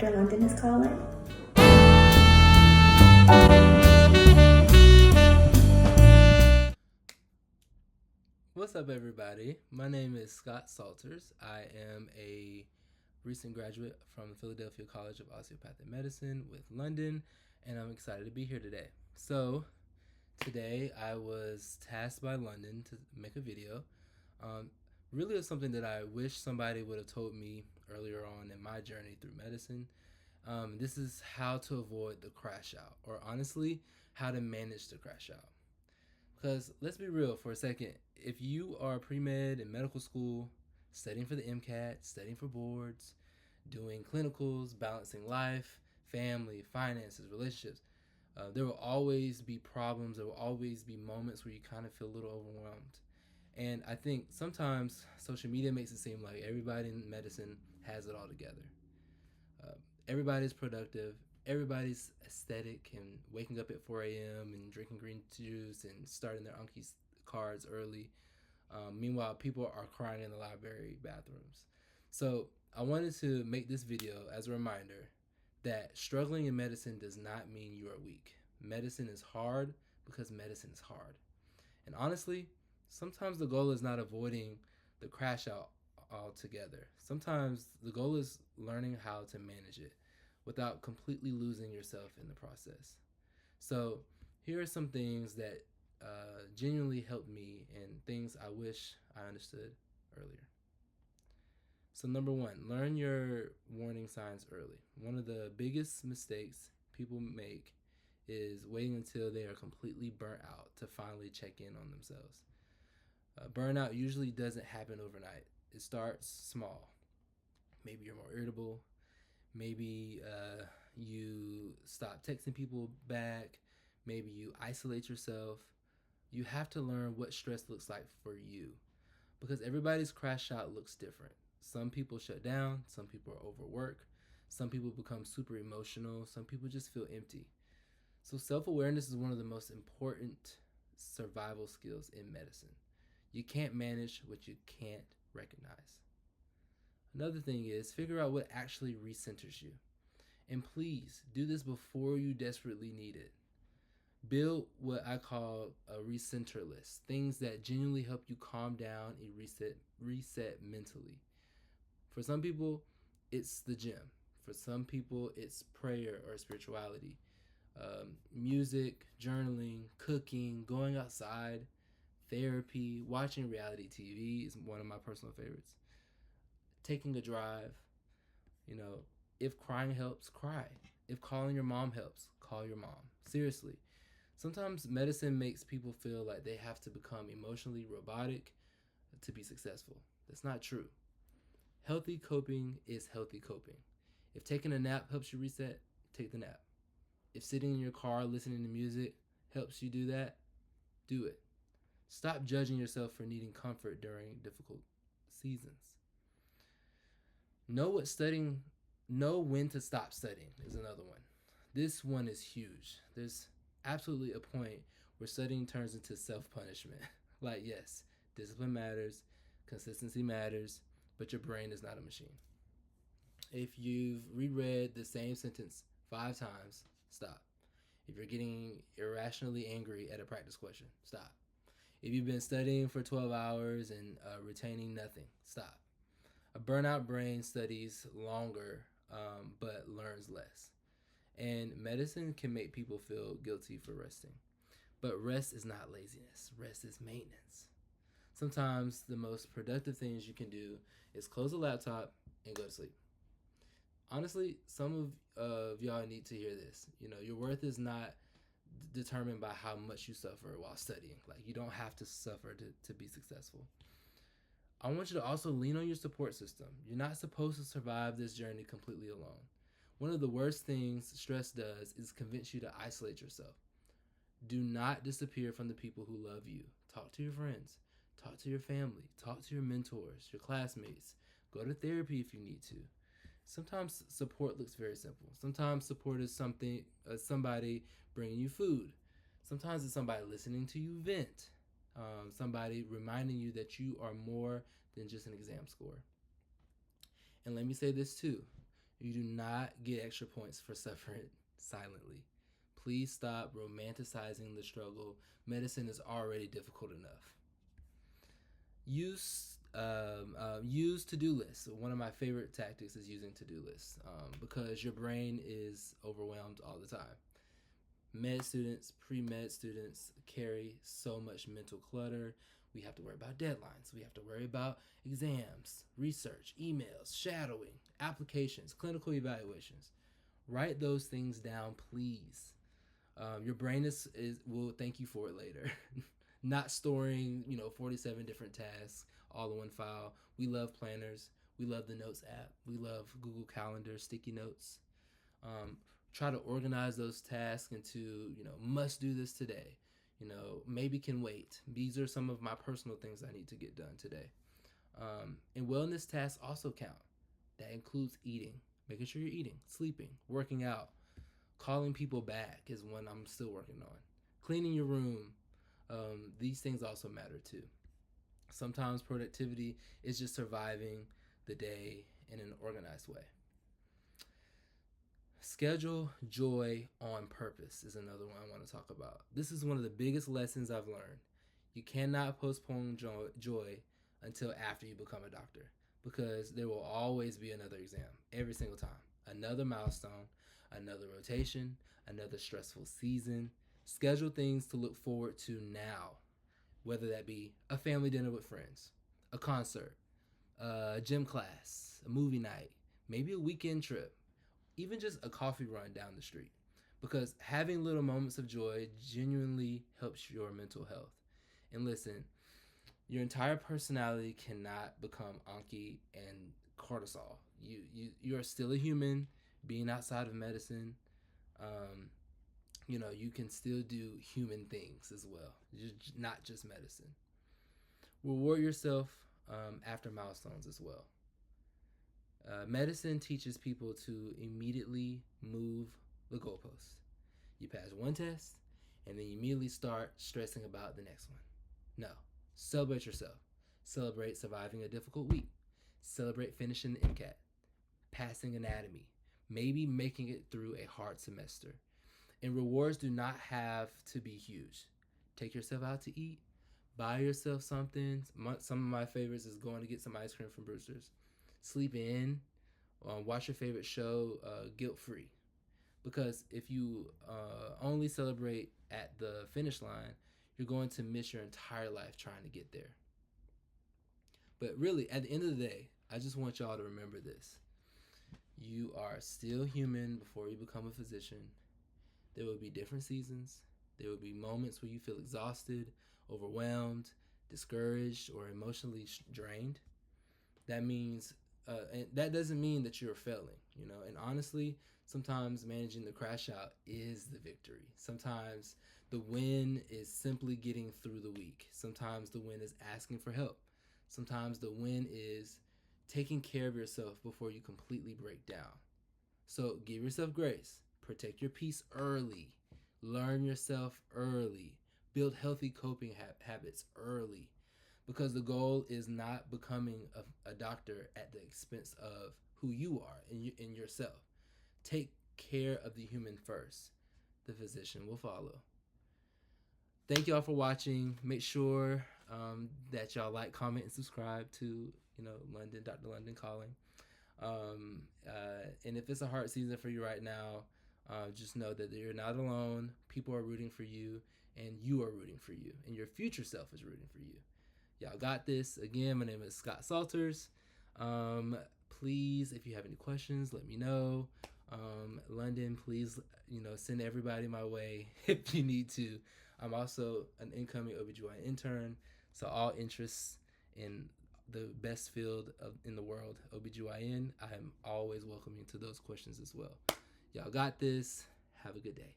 Dr. London is calling. What's up, everybody? My name is Scott Salters. I am a recent graduate from Philadelphia College of Osteopathic Medicine with London, and I'm excited to be here today. So, today I was tasked by London to make a video. Um, Really, it's something that I wish somebody would have told me earlier on in my journey through medicine. This is how to avoid the crash out, or honestly, how to manage the crash out. Because let's be real for a second. If you are pre med in medical school, studying for the MCAT, studying for boards, doing clinicals, balancing life, family, finances, relationships, there will always be problems. There will always be moments where you kind of feel a little overwhelmed. And I think sometimes social media makes it seem like everybody in medicine has it all together. Uh, Everybody's productive. Everybody's aesthetic and waking up at 4 a.m. and drinking green juice and starting their Unkies cards early. Meanwhile, people are crying in the library bathrooms. So I wanted to make this video as a reminder that struggling in medicine does not mean you are weak. Medicine is hard because medicine is hard. And honestly, sometimes the goal is not avoiding the crash out altogether. Sometimes the goal is learning how to manage it without completely losing yourself in the process. So, here are some things that genuinely helped me and things I wish I understood earlier. So, number one, learn your warning signs early. One of the biggest mistakes people make is waiting until they are completely burnt out to finally check in on themselves. Burnout usually doesn't happen overnight. It starts small. Maybe you're more irritable. Maybe you stop texting people back. Maybe you isolate yourself. You have to learn what stress looks like for you because everybody's crash out looks different. Some people shut down. Some people are overworked. Some people become super emotional. Some people just feel empty. So, self awareness is one of the most important survival skills in medicine. You can't manage what you can't recognize. Another thing is figure out what actually recenters you. And please do this before you desperately need it. Build what I call a recenter list. Things that genuinely help you calm down and reset mentally. For some people, it's the gym. For some people, it's prayer or spirituality. Music, journaling, cooking, going outside, therapy, watching reality TV is one of my personal favorites. Taking a drive, you know, if crying helps, cry. If calling your mom helps, call your mom. Seriously. Sometimes medicine makes people feel like they have to become emotionally robotic to be successful. That's not true. Healthy coping is healthy coping. If taking a nap helps you reset, take the nap. If sitting in your car listening to music helps you do that, do it. Stop judging yourself for needing comfort during difficult seasons. Know what studying, know when to stop studying is another one. This one is huge. There's absolutely a point where studying turns into self-punishment. Like, yes, discipline matters, consistency matters, but your brain is not a machine. If you've reread the same sentence 5 times, stop. If you're getting irrationally angry at a practice question, stop. If you've been studying for 12 hours and retaining nothing, stop. A burnout brain studies longer but learns less. And medicine can make people feel guilty for resting. But rest is not laziness, rest is maintenance. Sometimes the most productive things you can do is close the laptop and go to sleep. Honestly, some of y'all need to hear this. You know, your worth is not determined by how much you suffer while studying. Like, you don't have to suffer to be successful. I want you to also lean on your support system. You're not supposed to survive this journey completely alone. One of the worst things stress does is convince you to isolate yourself. Do not disappear from the people who love you. Talk to your friends, talk to your family, talk to your mentors, your classmates. Go to therapy if you need to. Sometimes support looks very simple. Sometimes support is somebody bringing you food. Sometimes it's somebody listening to you vent. Somebody reminding you that you are more than just an exam score. And let me say this too. You do not get extra points for suffering silently. Please stop romanticizing the struggle. Medicine is already difficult enough. Use to-do lists. One of my favorite tactics is using to-do lists because your brain is overwhelmed all the time. Med students, pre-med students carry so much mental clutter. We have to worry about deadlines. We have to worry about exams, research, emails, shadowing, applications, clinical evaluations. Write those things down, please. Your brain will thank you for it later. Not storing 47 different tasks all in one file. We love planners. We love the Notes app. We love Google Calendar, sticky notes. Try to organize those tasks into must do this today. Maybe can wait. These are some of my personal things I need to get done today. And wellness tasks also count. That includes eating, making sure you're eating, sleeping, working out. Calling people back is one I'm still working on. Cleaning your room. These things also matter too. Sometimes productivity is just surviving the day in an organized way. Schedule joy on purpose is another one I want to talk about. This is one of the biggest lessons I've learned. You cannot postpone joy until after you become a doctor because there will always be another exam every single time. Another milestone, another rotation, another stressful season. Schedule things to look forward to now, whether that be a family dinner with friends, a concert, a gym class, a movie night, maybe a weekend trip, even just a coffee run down the street. Because having little moments of joy genuinely helps your mental health. And listen, your entire personality cannot become Anki and cortisol. You are still a human being outside of medicine. You can still do human things as well, not just medicine. Reward yourself after milestones as well. Medicine teaches people to immediately move the goalposts. You pass one test, and then you immediately start stressing about the next one. No, celebrate yourself. Celebrate surviving a difficult week. Celebrate finishing the MCAT, passing anatomy, maybe making it through a hard semester. And rewards do not have to be huge. Take yourself out to eat. Buy yourself something. Some of my favorites is going to get some ice cream from Brewster's. Sleep in. Watch your favorite show guilt-free. Because if you only celebrate at the finish line, you're going to miss your entire life trying to get there. But really, at the end of the day, I just want y'all to remember this. You are still human before you become a physician. There will be different seasons. There will be moments where you feel exhausted, overwhelmed, discouraged, or emotionally drained. That means, and that doesn't mean that you're failing, And honestly, sometimes managing the crash out is the victory. Sometimes the win is simply getting through the week. Sometimes the win is asking for help. Sometimes the win is taking care of yourself before you completely break down. So give yourself grace. Protect your peace early. Learn yourself early. Build healthy coping habits early. Because the goal is not becoming a doctor at the expense of who you are and yourself. Take care of the human first. The physician will follow. Thank y'all for watching. Make sure that y'all like, comment, and subscribe to Dr. London Calling. And if it's a hard season for you right now, just know that you're not alone. People are rooting for you, and you are rooting for you, and your future self is rooting for you. Y'all got this. Again, my name is Scott Salters. Please, if you have any questions, let me know. London, please, send everybody my way if you need to. I'm also an incoming OBGYN intern, so all interests in the best field in the world, OBGYN, I am always welcoming to those questions as well. Y'all got this. Have a good day.